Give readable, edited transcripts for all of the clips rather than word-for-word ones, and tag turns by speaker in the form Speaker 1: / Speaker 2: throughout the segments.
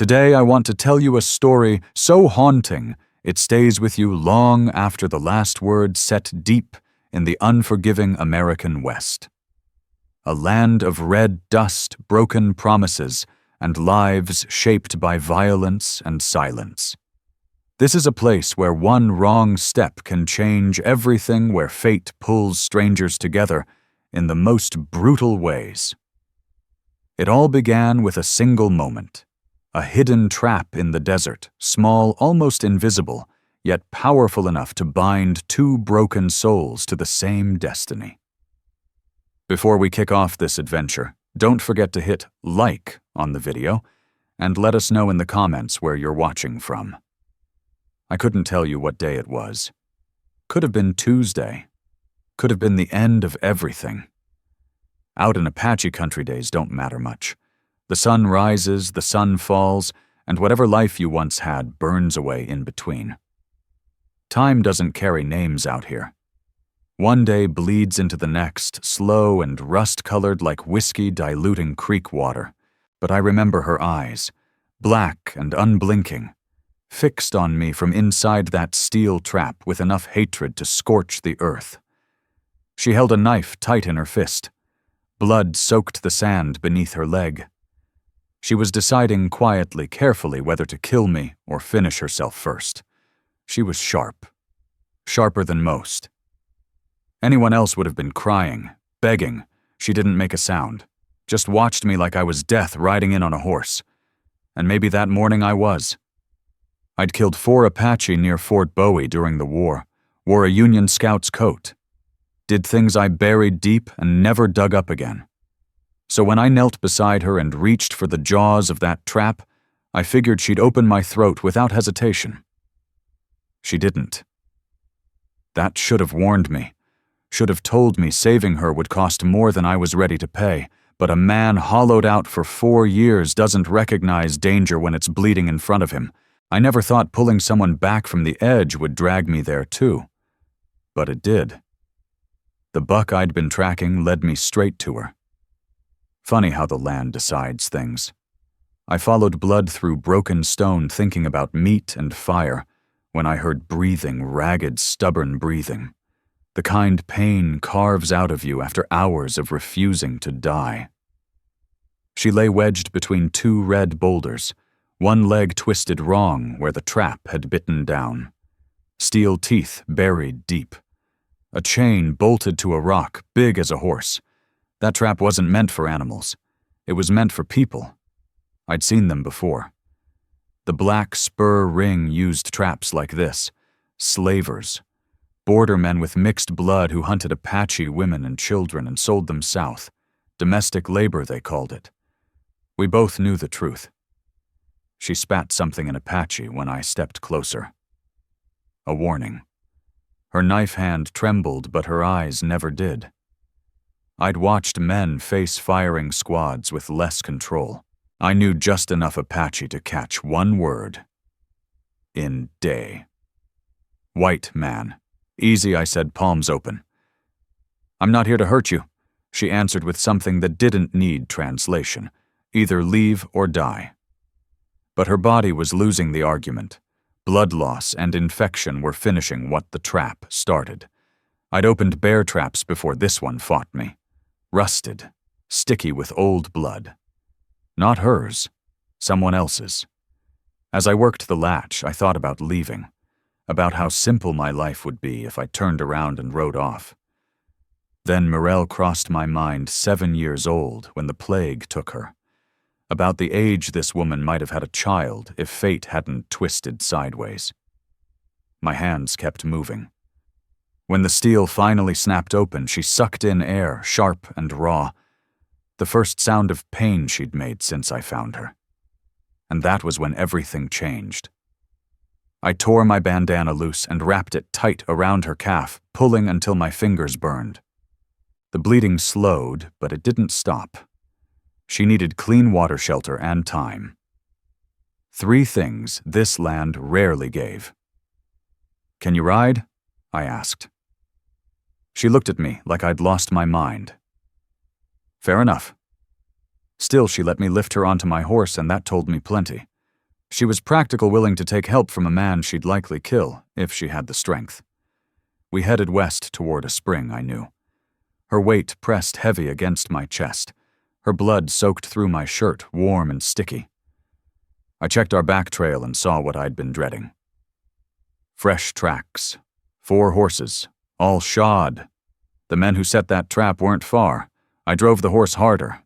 Speaker 1: Today I want to tell you a story so haunting it stays with you long after the last word set deep in the unforgiving American West. A land of red dust, broken promises, and lives shaped by violence and silence. This is a place where one wrong step can change everything, where fate pulls strangers together in the most brutal ways. It all began with a single moment. A hidden trap in the desert, small, almost invisible, yet powerful enough to bind two broken souls to the same destiny. Before we kick off this adventure, don't forget to hit like on the video and let us know in the comments where you're watching from. I couldn't tell you what day it was. Could have been Tuesday. Could have been the end of everything. Out in Apache country, days don't matter much. The sun rises, the sun falls, and whatever life you once had burns away in between. Time doesn't carry names out here. One day bleeds into the next, slow and rust-colored like whiskey diluting creek water. But I remember her eyes, black and unblinking, fixed on me from inside that steel trap with enough hatred to scorch the earth. She held a knife tight in her fist. Blood soaked the sand beneath her leg. She was deciding quietly, carefully, whether to kill me or finish herself first. She was sharp. Sharper than most. Anyone else would have been crying, begging. She didn't make a sound. Just watched me like I was death riding in on a horse. And maybe that morning I was. I'd killed 4 Apache near Fort Bowie during the war, wore a Union Scout's coat. Did things I buried deep and never dug up again. So when I knelt beside her and reached for the jaws of that trap, I figured she'd open my throat without hesitation. She didn't. That should have warned me. Should have told me saving her would cost more than I was ready to pay, but a man hollowed out for 4 years doesn't recognize danger when it's bleeding in front of him. I never thought pulling someone back from the edge would drag me there too. But it did. The buck I'd been tracking led me straight to her. Funny how the land decides things. I followed blood through broken stone thinking about meat and fire when I heard breathing, ragged, stubborn breathing. The kind pain carves out of you after hours of refusing to die. She lay wedged between 2 red boulders, one leg twisted wrong where the trap had bitten down. Steel teeth buried deep. A chain bolted to a rock big as a horse. That trap wasn't meant for animals. It was meant for people. I'd seen them before. The Black Spur Ring used traps like this. Slavers. Bordermen with mixed blood who hunted Apache women and children and sold them south. Domestic labor, they called it. We both knew the truth. She spat something in Apache when I stepped closer. A warning. Her knife hand trembled, but her eyes never did. I'd watched men face firing squads with less control. I knew just enough Apache to catch one word. In day. White man. Easy, I said, palms open. I'm not here to hurt you, she answered with something that didn't need translation. Either leave or die. But her body was losing the argument. Blood loss and infection were finishing what the trap started. I'd opened bear traps before this one fought me. Rusted, sticky with old blood. Not hers, someone else's. As I worked the latch, I thought about leaving, about how simple my life would be if I turned around and rode off. Then Morel crossed my mind, 7 years old, when the plague took her. About the age this woman might have had a child if fate hadn't twisted sideways. My hands kept moving. When the steel finally snapped open, she sucked in air, sharp and raw, the first sound of pain she'd made since I found her. And that was when everything changed. I tore my bandana loose and wrapped it tight around her calf, pulling until my fingers burned. The bleeding slowed, but it didn't stop. She needed clean water, shelter, and time. 3 things this land rarely gave. "Can you ride?" I asked. She looked at me like I'd lost my mind. Fair enough. Still, she let me lift her onto my horse, and that told me plenty. She was practical, willing to take help from a man she'd likely kill if she had the strength. We headed west toward a spring, I knew. Her weight pressed heavy against my chest. Her blood soaked through my shirt, warm and sticky. I checked our back trail and saw what I'd been dreading. Fresh tracks. 4 horses, all shod. The men who set that trap weren't far. I drove the horse harder.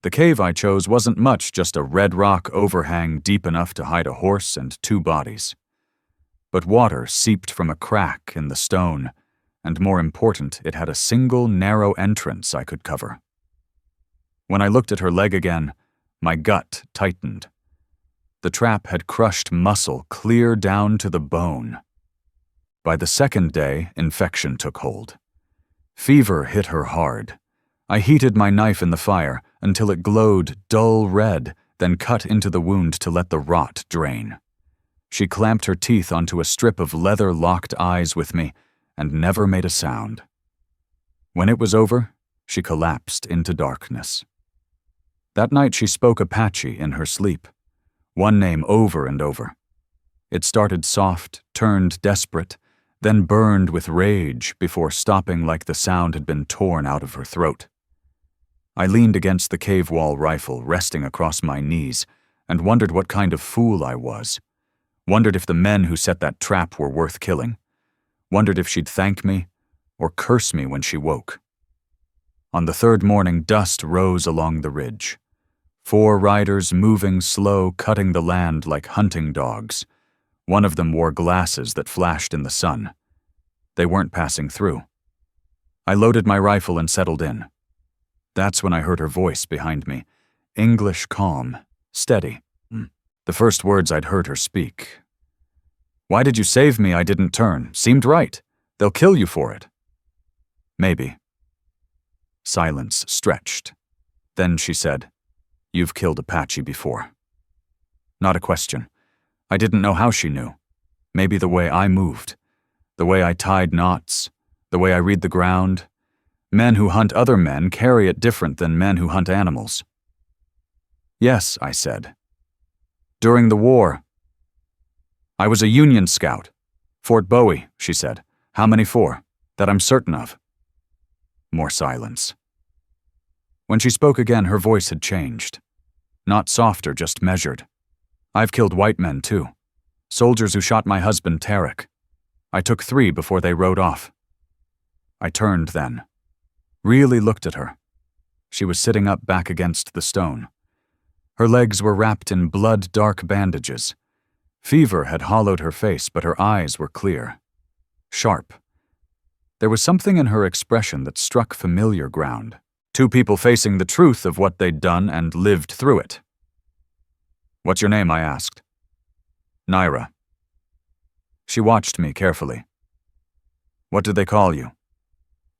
Speaker 1: The cave I chose wasn't much, just a red rock overhang deep enough to hide a horse and 2 bodies. But water seeped from a crack in the stone, and more important, it had a single narrow entrance I could cover. When I looked at her leg again, my gut tightened. The trap had crushed muscle clear down to the bone. By the second day, infection took hold. Fever hit her hard. I heated my knife in the fire until it glowed dull red, then cut into the wound to let the rot drain. She clamped her teeth onto a strip of leather-locked eyes with me and never made a sound. When it was over, she collapsed into darkness. That night she spoke Apache in her sleep, one name over and over. It started soft, turned desperate, then burned with rage before stopping like the sound had been torn out of her throat. I leaned against the cave wall rifle resting across my knees and wondered what kind of fool I was. Wondered if the men who set that trap were worth killing. Wondered if she'd thank me or curse me when she woke. On the 3rd morning, dust rose along the ridge. 4 riders moving slow, cutting the land like hunting dogs. One of them wore glasses that flashed in the sun. They weren't passing through. I loaded my rifle and settled in. That's when I heard her voice behind me, English calm, steady. The first words I'd heard her speak. "Why did you save me? I didn't turn. Seemed right. They'll kill you for it." "Maybe." Silence stretched. Then she said, "You've killed Apache before." Not a question. I didn't know how she knew. Maybe the way I moved, the way I tied knots, the way I read the ground. Men who hunt other men carry it different than men who hunt animals. "Yes," I said. "During the war. I was a Union scout. Fort Bowie," she said. "How many for? That I'm certain of." More silence. When she spoke again, her voice had changed. Not softer, just measured. "I've killed white men, too. Soldiers who shot my husband, Tarek. I took 3 before they rode off." I turned then. Really looked at her. She was sitting up back against the stone. Her legs were wrapped in blood-dark bandages. Fever had hollowed her face, but her eyes were clear. Sharp. There was something in her expression that struck familiar ground. 2 people facing the truth of what they'd done and lived through it. "What's your name?" I asked. "Naira." She watched me carefully. "What did they call you?"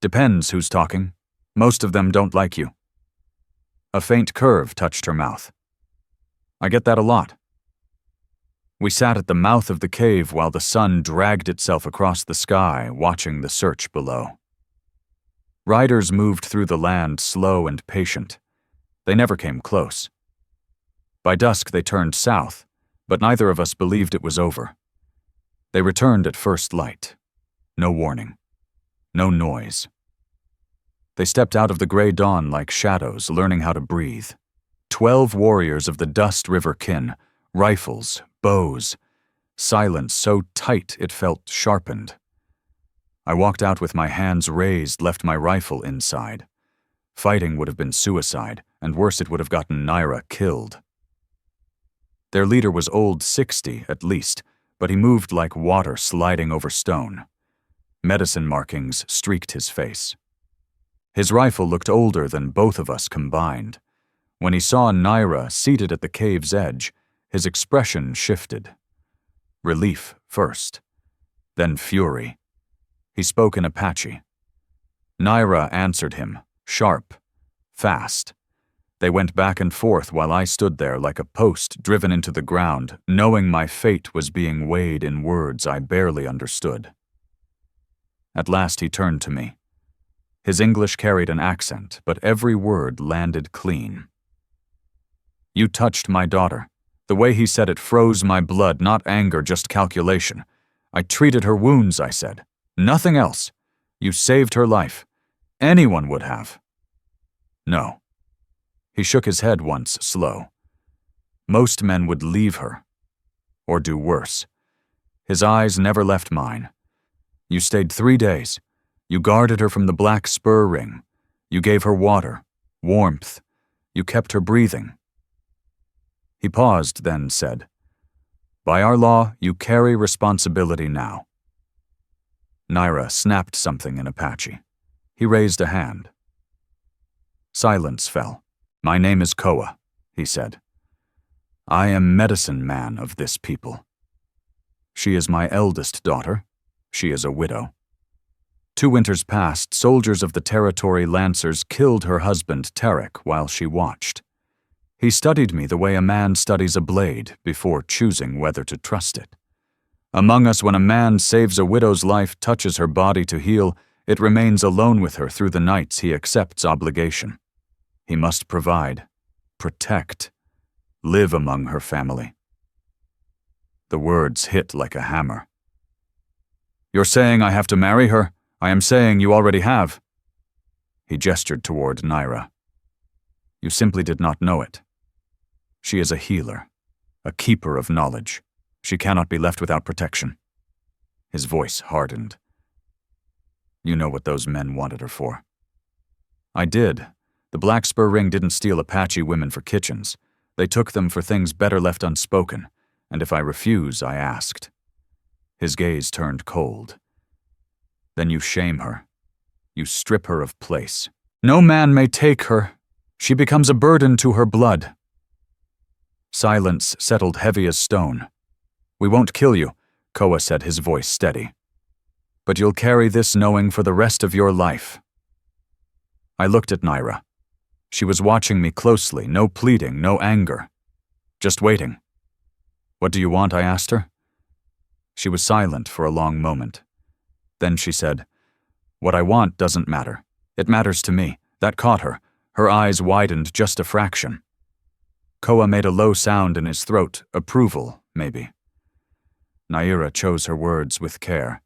Speaker 1: "Depends who's talking. Most of them don't like you." A faint curve touched her mouth. "I get that a lot." We sat at the mouth of the cave while the sun dragged itself across the sky, watching the search below. Riders moved through the land slow and patient. They never came close. By dusk they turned south, but neither of us believed it was over. They returned at first light. No warning. No noise. They stepped out of the gray dawn like shadows, learning how to breathe. 12 warriors of the Dust River kin, rifles, bows, silence so tight it felt sharpened. I walked out with my hands raised, left my rifle inside. Fighting would have been suicide, and worse, it would have gotten Naira killed. Their leader was old 60 at least, but he moved like water sliding over stone. Medicine markings streaked his face. His rifle looked older than both of us combined. When he saw Naira seated at the cave's edge, his expression shifted. Relief first, then fury. He spoke in Apache. Naira answered him, sharp, fast. They went back and forth while I stood there like a post driven into the ground, knowing my fate was being weighed in words I barely understood. At last he turned to me. His English carried an accent, but every word landed clean. "You touched my daughter, The way he said it froze my blood, not anger, just calculation. I treated her wounds, I said. Nothing else. You saved her life. Anyone would have. No. He shook his head once, slow. Most men would leave her. Or do worse. His eyes never left mine. You stayed 3 days. You guarded her from the black spur ring. You gave her water, warmth. You kept her breathing. He paused, then said, "By our law, you carry responsibility now." Naira snapped something in Apache. He raised a hand. Silence fell. "My name is Koa," he said. "I am medicine man of this people. She is my eldest daughter. She is a widow. 2 winters past, soldiers of the territory Lancers killed her husband Tarek while she watched. He studied me the way a man studies a blade before choosing whether to trust it. Among us, when a man saves a widow's life, touches her body to heal, it remains alone with her through the nights he accepts obligation. He must provide, protect, live among her family." The words hit like a hammer. "You're saying I have to marry her? I am saying you already have." He gestured toward Naira. "You simply did not know it. She is a healer, a keeper of knowledge. She cannot be left without protection." His voice hardened. "You know what those men wanted her for." "I did. The Black Spur Ring didn't steal Apache women for kitchens. They took them for things better left unspoken, and if I refuse, I asked." His gaze turned cold. "Then you shame her. You strip her of place. No man may take her. She becomes a burden to her blood." Silence settled heavy as stone. "We won't kill you," Koa said, his voice steady. "But you'll carry this knowing for the rest of your life." I looked at Naira. She was watching me closely, no pleading, no anger. Just waiting. "What do you want?" I asked her. She was silent for a long moment. Then she said, "What I want doesn't matter. It matters to me." That caught her. Her eyes widened just a fraction. Koa made a low sound in his throat, approval, maybe. Naira chose her words with care.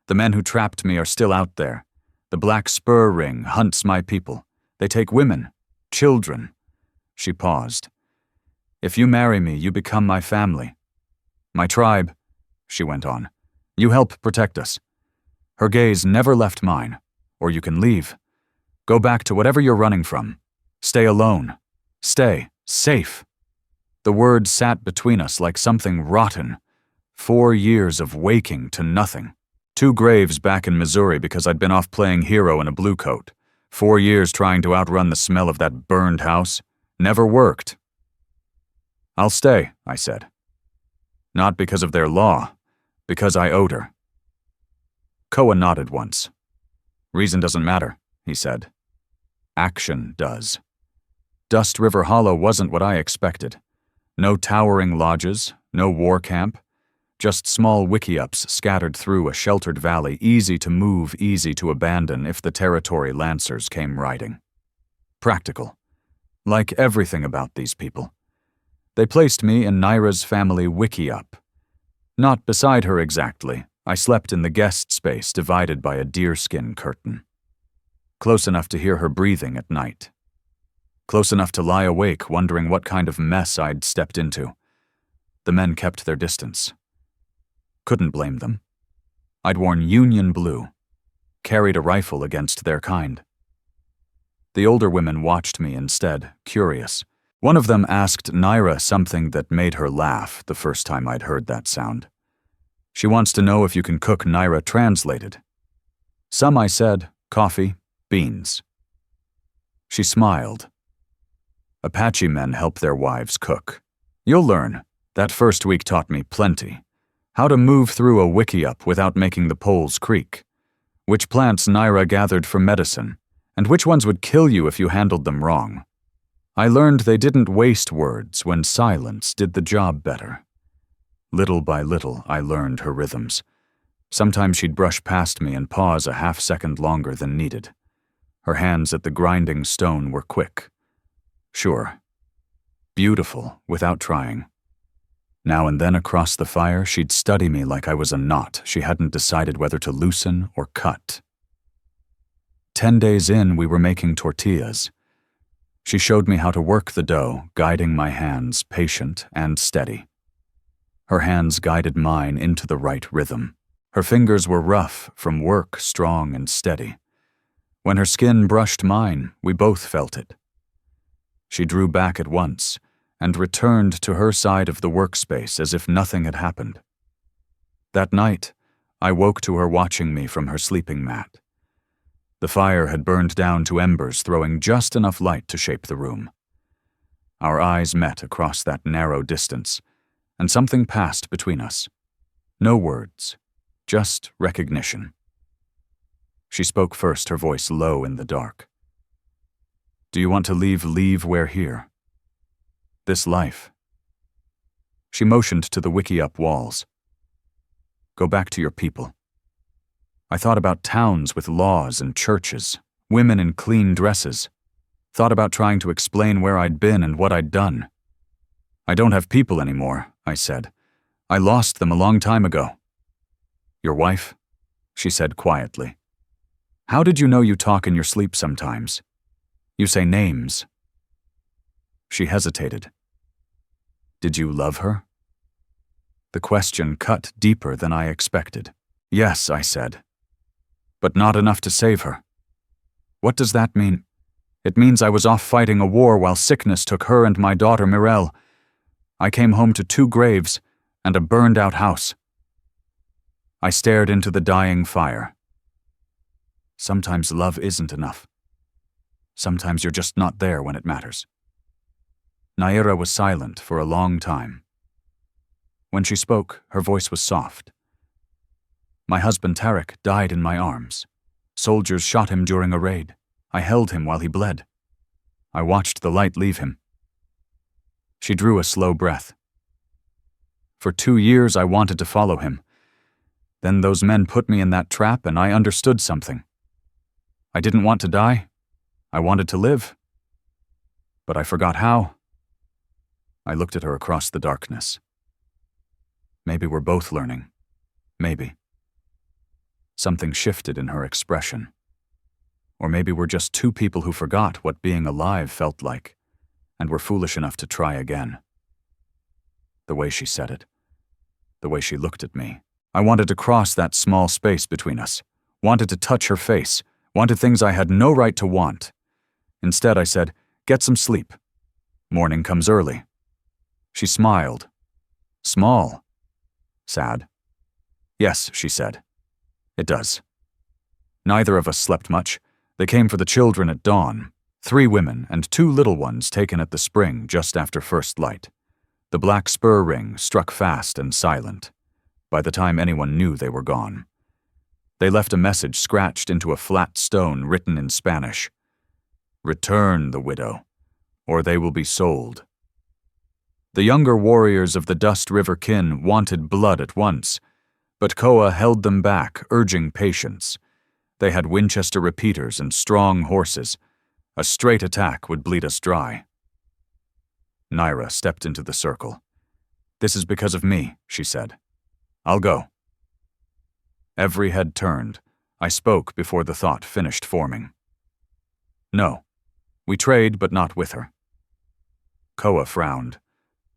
Speaker 1: "The men who trapped me are still out there. The Black Spur Ring hunts my people. They take women, children." She paused. "If you marry me, you become my family. My tribe," she went on. "You help protect us." Her gaze never left mine. "Or you can leave. Go back to whatever you're running from. Stay alone. Stay safe." The words sat between us like something rotten. 4 years of waking to nothing. 2 graves back in Missouri because I'd been off playing hero in a blue coat. 4 years trying to outrun the smell of that burned house. Never worked. "I'll stay," I said. "Not because of their law, because I owed her." Koa nodded once. "Reason doesn't matter," he said. "Action does." Dust River Hollow wasn't what I expected. No towering lodges, no war camp, just small wiki-ups scattered through a sheltered valley, easy to move, easy to abandon if the territory Lancers came riding. Practical. Like everything about these people. They placed me in Naira's family wiki-up. Not beside her exactly. I slept in the guest space divided by a deerskin curtain. Close enough to hear her breathing at night. Close enough to lie awake wondering what kind of mess I'd stepped into. The men kept their distance. Couldn't blame them. I'd worn Union blue, carried a rifle against their kind. The older women watched me instead, curious. One of them asked Naira something that made her laugh the first time I'd heard that sound. She wants to know if you can cook, Naira translated. Some, I said, coffee, beans. She smiled. Apache men help their wives cook. You'll learn. That first week taught me plenty. How to move through a wiki-up without making the poles creak. Which plants Naira gathered for medicine, and which ones would kill you if you handled them wrong. I learned they didn't waste words when silence did the job better. Little by little, I learned her rhythms. Sometimes she'd brush past me and pause a half-second longer than needed. Her hands at the grinding stone were quick. Sure. Beautiful, without trying. Now and then across the fire, she'd study me like I was a knot she hadn't decided whether to loosen or cut. 10 days in, we were making tortillas. She showed me how to work the dough, guiding my hands, patient and steady. Her hands guided mine into the right rhythm. Her fingers were rough from work, strong and steady. When her skin brushed mine, we both felt it. She drew back at once and returned to her side of the workspace as if nothing had happened. That night, I woke to her watching me from her sleeping mat. The fire had burned down to embers, throwing just enough light to shape the room. Our eyes met across that narrow distance, and something passed between us. No words, just recognition. She spoke first, her voice low in the dark. "Do you want to leave where here? This life?" She motioned to the wiki-up walls. "Go back to your people." I thought about towns with laws and churches, women in clean dresses. Thought about trying to explain where I'd been and what I'd done. "I don't have people anymore," I said. "I lost them a long time ago." "Your wife?" she said quietly. "How did you know you talk in your sleep sometimes? You say names." She hesitated. "Did you love her?" The question cut deeper than I expected. "Yes," I said. "But not enough to save her." "What does that mean?" "It means I was off fighting a war while sickness took her and my daughter Mirelle. I came home to 2 graves and a burned-out house." I stared into the dying fire. Sometimes love isn't enough. Sometimes you're just not there when it matters. Naira was silent for a long time. When she spoke, her voice was soft. "My husband Tarek died in my arms. Soldiers shot him during a raid. I held him while he bled. I watched the light leave him." She drew a slow breath. "For 2 years I wanted to follow him. Then those men put me in that trap and I understood something. I didn't want to die. I wanted to live. But I forgot how." I looked at her across the darkness. Maybe we're both learning. Maybe. Something shifted in her expression. Or maybe we're just 2 people who forgot what being alive felt like, and were foolish enough to try again. The way she said it, the way she looked at me, I wanted to cross that small space between us, wanted to touch her face, wanted things I had no right to want. Instead, I said, "Get some sleep. Morning comes early." She smiled. Small. Sad. "Yes," she said. "It does." Neither of us slept much. They came for the children at dawn, 3 women and 2 little ones taken at the spring just after first light. The black spur ring struck fast and silent, by the time anyone knew they were gone. They left a message scratched into a flat stone written in Spanish. "Return the widow, or they will be sold." The younger warriors of the Dust River kin wanted blood at once, but Koa held them back, urging patience. They had Winchester repeaters and strong horses. A straight attack would bleed us dry. Naira stepped into the circle. "This is because of me," she said. "I'll go." Every head turned. I spoke before the thought finished forming. "No. We trade, but not with her." Koa frowned.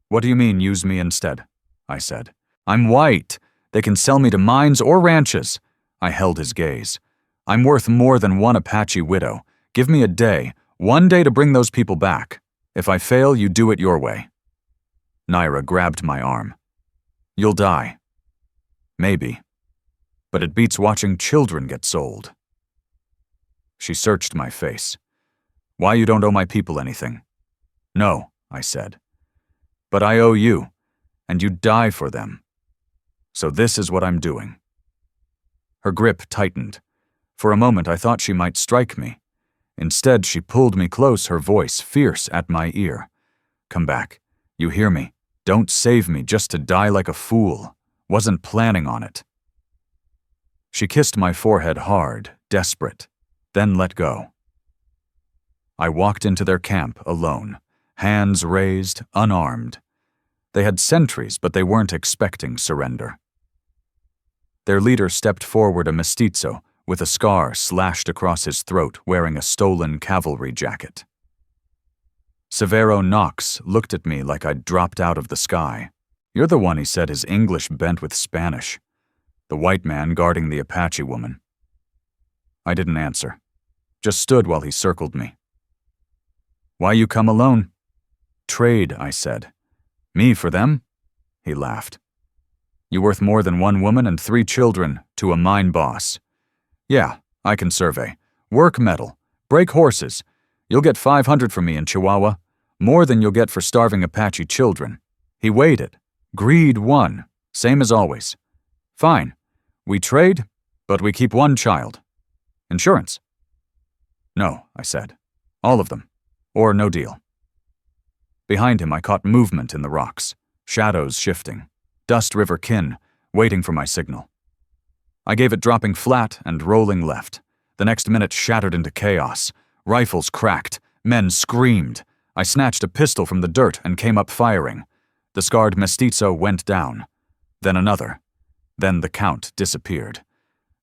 Speaker 1: "What do you mean, use me instead?" I said. "I'm white. They can sell me to mines or ranches." I held his gaze. "I'm worth more than 1 Apache widow. Give me a day, 1 day to bring those people back. If I fail, you do it your way." Naira grabbed my arm. "You'll die." "Maybe. But it beats watching children get sold." She searched my face. "Why you don't owe my people anything?" "No," I said. "But I owe you, and you'd die for them. So this is what I'm doing." Her grip tightened. For a moment I thought she might strike me. Instead, she pulled me close, her voice fierce at my ear. "Come back. You hear me? Don't save me just to die like a fool. Wasn't planning on it." She kissed my forehead hard, desperate, then let go. I walked into their camp alone, hands raised, unarmed. They had sentries, but they weren't expecting surrender. Their leader stepped forward, a mestizo, with a scar slashed across his throat, wearing a stolen cavalry jacket. Severo Knox looked at me like I'd dropped out of the sky. "You're the one," he said, his English bent with Spanish. The white man guarding the Apache woman. I didn't answer, just stood while he circled me. "Why you come alone?" "Trade," I said. "Me for them?" He laughed. "You worth more than one woman and 3 children to a mine boss." "Yeah, I can survey. Work metal. Break horses. You'll get 500 from me in Chihuahua. More than you'll get for starving Apache children." He weighed it. Greed won. Same as always. "Fine. We trade, but we keep 1 child. Insurance?" "No," I said. "All of them. Or no deal." Behind him I caught movement in the rocks. Shadows shifting. Dust River kin, waiting for my signal. I gave it, dropping flat and rolling left. The next minute shattered into chaos. Rifles cracked. Men screamed. I snatched a pistol from the dirt and came up firing. The scarred mestizo went down. Then another. Then the count disappeared.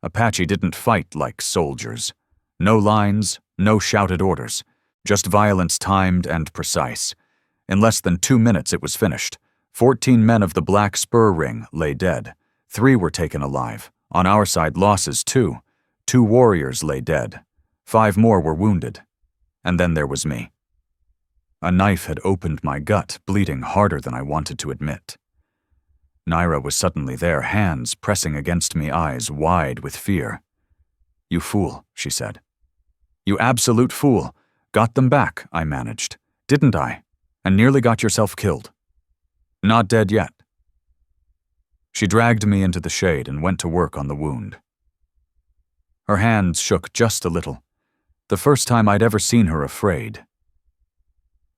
Speaker 1: Apache didn't fight like soldiers. No lines, no shouted orders. Just violence timed and precise. In less than 2 minutes it was finished. 14 men of the Black Spur Ring lay dead. 3 were taken alive. On our side, losses too. 2 warriors lay dead. 5 more were wounded. And then there was me. A knife had opened my gut, bleeding harder than I wanted to admit. Naira was suddenly there, hands pressing against me, eyes wide with fear. "You fool," she said. "You absolute fool. Got them back," I managed. "Didn't I? And nearly got yourself killed." "Not dead yet." She dragged me into the shade and went to work on the wound. Her hands shook just a little. The first time I'd ever seen her afraid.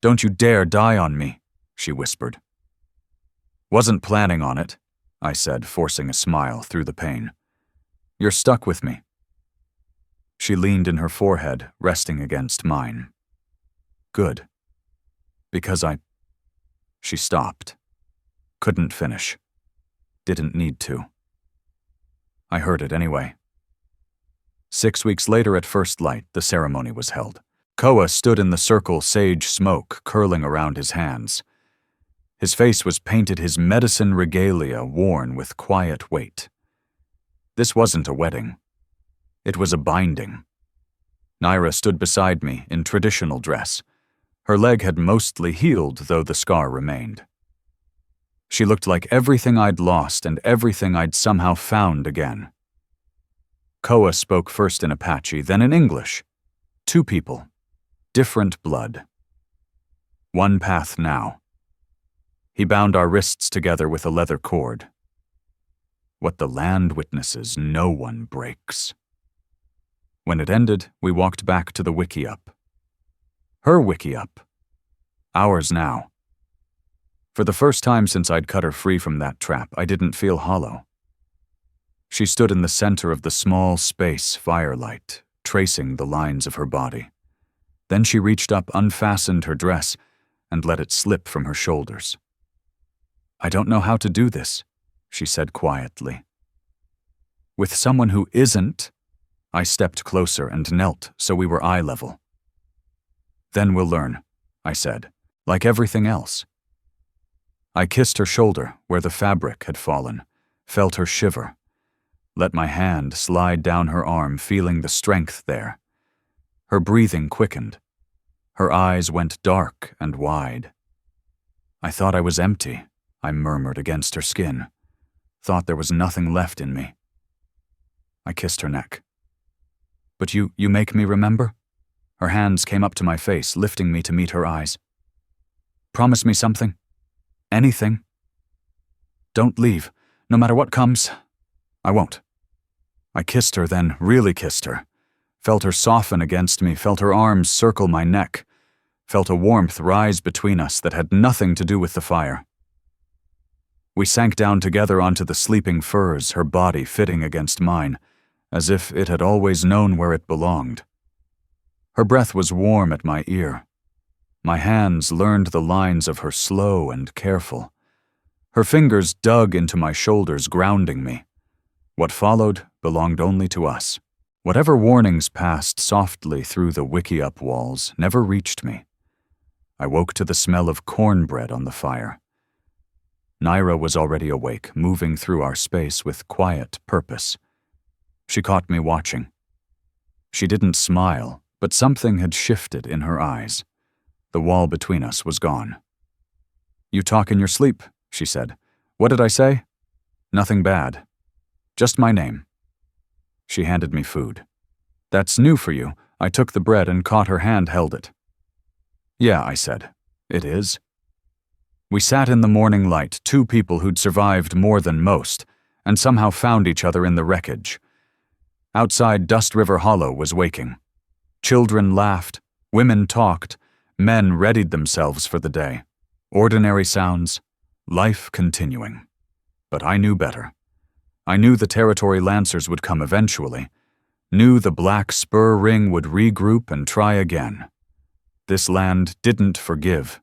Speaker 1: "Don't you dare die on me," she whispered. "Wasn't planning on it," I said, forcing a smile through the pain. "You're stuck with me." She leaned in her forehead, resting against mine. "Good. Because She stopped. Couldn't finish. Didn't need to. I heard it anyway. 6 weeks later at first light, the ceremony was held. Koa stood in the circle, sage smoke curling around his hands. His face was painted, his medicine regalia worn with quiet weight. This wasn't a wedding. It was a binding. Naira stood beside me in traditional dress. Her leg had mostly healed, though the scar remained. She looked like everything I'd lost and everything I'd somehow found again. Koa spoke first in Apache, then in English. 2 people. Different blood. One path now. He bound our wrists together with a leather cord. What the land witnesses, no one breaks. When it ended, we walked back to the wiki-up. Her wiki-up. Ours now. For the first time since I'd cut her free from that trap, I didn't feel hollow. She stood in the center of the small space firelight, tracing the lines of her body. Then she reached up, unfastened her dress, and let it slip from her shoulders. "I don't know how to do this," she said quietly. "With someone who isn't," I stepped closer and knelt so we were eye level. "Then we'll learn," I said, "like everything else." I kissed her shoulder where the fabric had fallen, felt her shiver, let my hand slide down her arm, feeling the strength there. Her breathing quickened. Her eyes went dark and wide. "I thought I was empty," I murmured against her skin. "Thought there was nothing left in me." I kissed her neck. "But you make me remember?" Her hands came up to my face, lifting me to meet her eyes. "Promise me something. Anything. Don't leave, no matter what comes." "I won't." I kissed her, then really kissed her. Felt her soften against me, felt her arms circle my neck, felt a warmth rise between us that had nothing to do with the fire. We sank down together onto the sleeping furs, her body fitting against mine, as if it had always known where it belonged. Her breath was warm at my ear. My hands learned the lines of her slow and careful, Her fingers dug into my shoulders, grounding me. What followed belonged only to us. Whatever warnings passed softly through the wiki-up walls never reached me. I woke to the smell of cornbread on the fire. Naira was already awake, moving through our space with quiet purpose. She caught me watching. She didn't smile, but something had shifted in her eyes. The wall between us was gone. "You talk in your sleep," she said. "What did I say?" "Nothing bad. Just my name." She handed me food. "That's new for you." I took the bread and caught her hand, held it. "Yeah," I said. "It is." We sat in the morning light, two people who'd survived more than most, and somehow found each other in the wreckage. Outside, Dust River Hollow was waking. Children laughed, women talked, men readied themselves for the day. Ordinary sounds, life continuing. But I knew better. I knew the Territory Lancers would come eventually, knew the Black Spur Ring would regroup and try again. This land didn't forgive.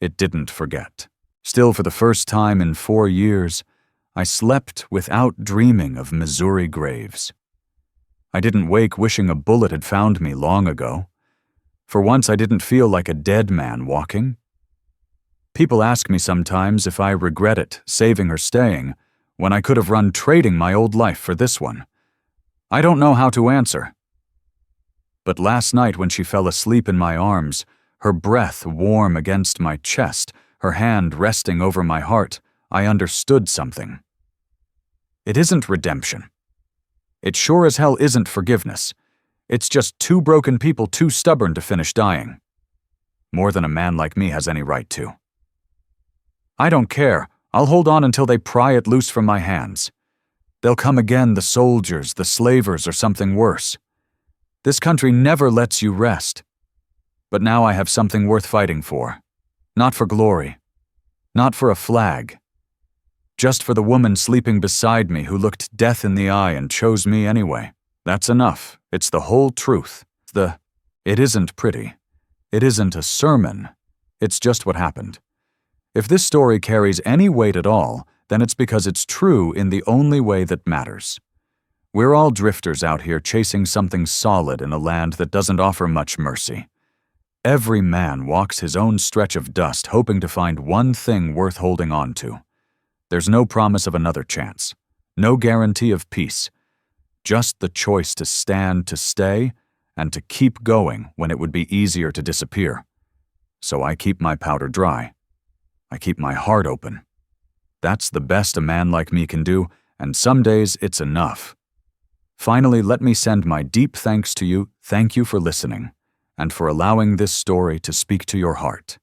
Speaker 1: It didn't forget. Still, for the first time in 4 years, I slept without dreaming of Missouri graves. I didn't wake wishing a bullet had found me long ago. For once, I didn't feel like a dead man walking. People ask me sometimes if I regret it, saving or staying, when I could have run trading my old life for this one. I don't know how to answer. But last night when she fell asleep in my arms, her breath warm against my chest, her hand resting over my heart, I understood something. It isn't redemption. It sure as hell isn't forgiveness. It's just two broken people too stubborn to finish dying. More than a man like me has any right to. I don't care. I'll hold on until they pry it loose from my hands. They'll come again, the soldiers, the slavers, or something worse. This country never lets you rest. But now I have something worth fighting for. Not for glory. Not for a flag. Just for the woman sleeping beside me who looked death in the eye and chose me anyway. That's enough. It's the whole truth. It isn't pretty. It isn't a sermon. It's just what happened. If this story carries any weight at all, then it's because it's true in the only way that matters. We're all drifters out here chasing something solid in a land that doesn't offer much mercy. Every man walks his own stretch of dust hoping to find one thing worth holding on to. There's no promise of another chance, no guarantee of peace, just the choice to stand, to stay, and to keep going when it would be easier to disappear. So I keep my powder dry. I keep my heart open. That's the best a man like me can do, and some days it's enough. Finally, let me send my deep thanks to you. Thank you for listening, and for allowing this story to speak to your heart.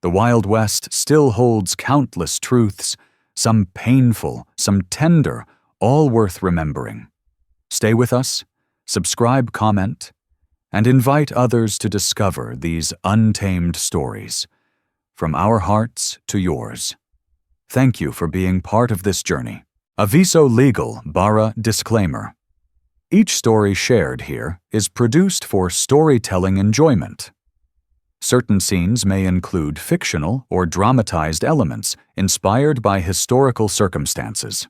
Speaker 1: The Wild West still holds countless truths, some painful, some tender, all worth remembering. Stay with us, subscribe, comment, and invite others to discover these untamed stories, from our hearts to yours. Thank you for being part of this journey. Aviso Legal Bara Disclaimer. Each story shared here is produced for storytelling enjoyment. Certain scenes may include fictional or dramatized elements inspired by historical circumstances.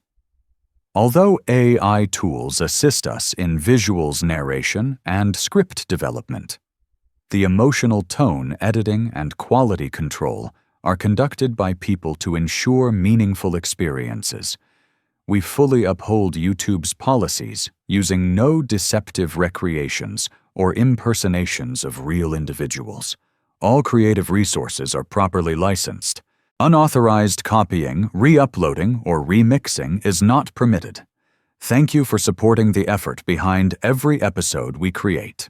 Speaker 1: Although AI tools assist us in visuals narration and script development, the emotional tone editing and quality control are conducted by people to ensure meaningful experiences. We fully uphold YouTube's policies, using no deceptive recreations or impersonations of real individuals. All creative resources are properly licensed. Unauthorized copying, re-uploading, or remixing is not permitted. Thank you for supporting the effort behind every episode we create.